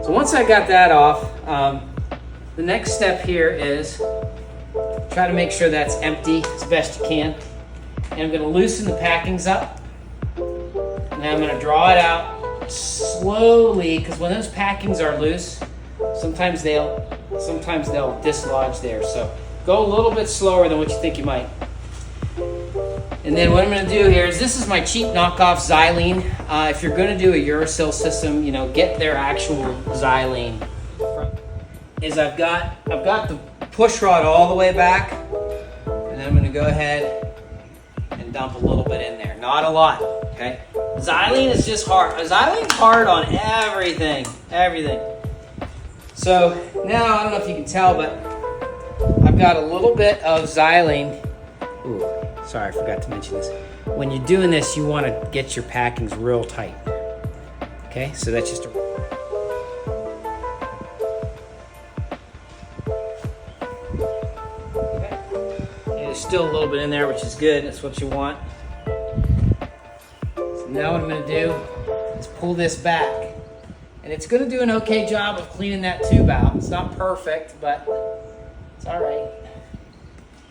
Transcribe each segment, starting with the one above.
So once I got that off, the next step here is try to make sure that's empty as best you can. And I'm going to loosen the packings up. And I'm going to draw it out slowly, because when those packings are loose, sometimes they'll dislodge there. So go a little bit slower than what you think you might. And then what I'm going to do here is, this is my cheap knockoff xylene. If you're going to do a Uracil system, get their actual xylene. Is I've got the push rod all the way back, and then I'm going to go ahead and dump a little bit in there. Not a lot, okay? Xylene is just hard. Xylene's hard on everything. So now, I don't know if you can tell, but I've got a little bit of xylene. Ooh, sorry, I forgot to mention this. When you're doing this, you want to get your packings real tight. Okay, so that's just a... Okay. There's still a little bit in there, which is good. That's what you want. So now what I'm going to do is pull this back. And it's going to do an okay job of cleaning that tube out. It's not perfect, but it's all right.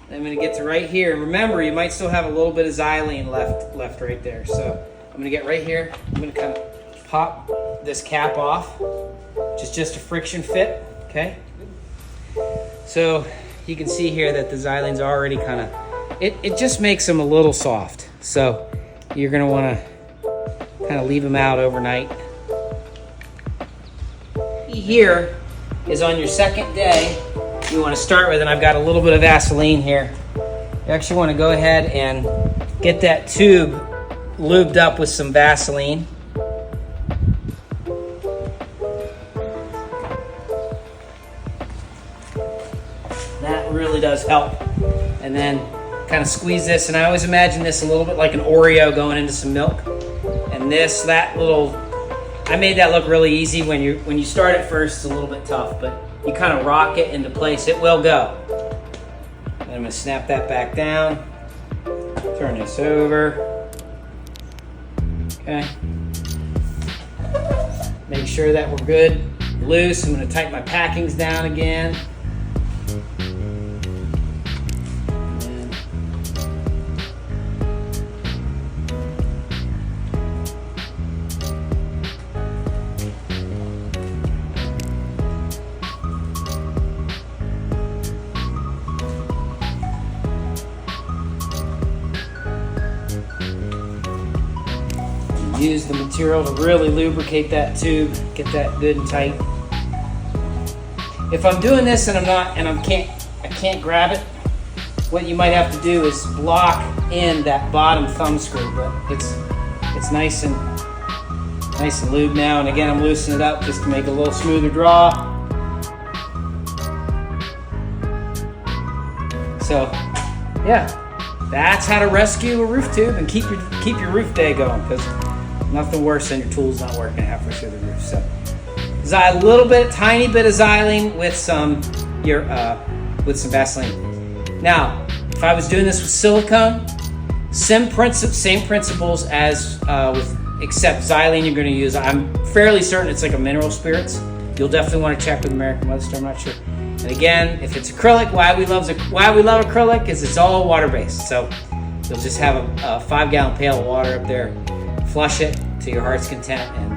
I'm going to get to right here. And remember, you might still have a little bit of xylene left right there. So I'm going to get right here. I'm going to kind of pop this cap off, which is just a friction fit, okay? So you can see here that the xylene's already kind of, it just makes them a little soft. So you're going to want to kind of leave them out overnight. Here is on your second day, you want to start with, and I've got a little bit of Vaseline here. You actually want to go ahead and get that tube lubed up with some Vaseline. That really does help. And then kind of squeeze this, and I always imagine this a little bit like an Oreo going into some milk. And that little, I made that look really easy. When you start at first, it's a little bit tough, but you kind of rock it into place, it will go. And I'm going to snap that back down, turn this over, okay. Make sure that we're good, loose. I'm going to tighten my packings down again. Use the material to really lubricate that tube, get that good and tight. If I'm doing this and I can't grab it, what you might have to do is block in that bottom thumb screw, but it's nice and lubed now. And again, I'm loosening it up just to make a little smoother draw. So, yeah, that's how to rescue a roof tube and keep your roof day going, because nothing worse than your tools not working halfway through the roof. So, tiny bit of xylene with some Vaseline. Now, if I was doing this with silicone, same principles as except xylene you're going to use. I'm fairly certain it's like a mineral spirits. You'll definitely want to check with American Weather Star. I'm not sure. And again, if it's acrylic, why we love acrylic is it's all water-based. So you'll just have a 5-gallon pail of water up there, flush it to your heart's content, and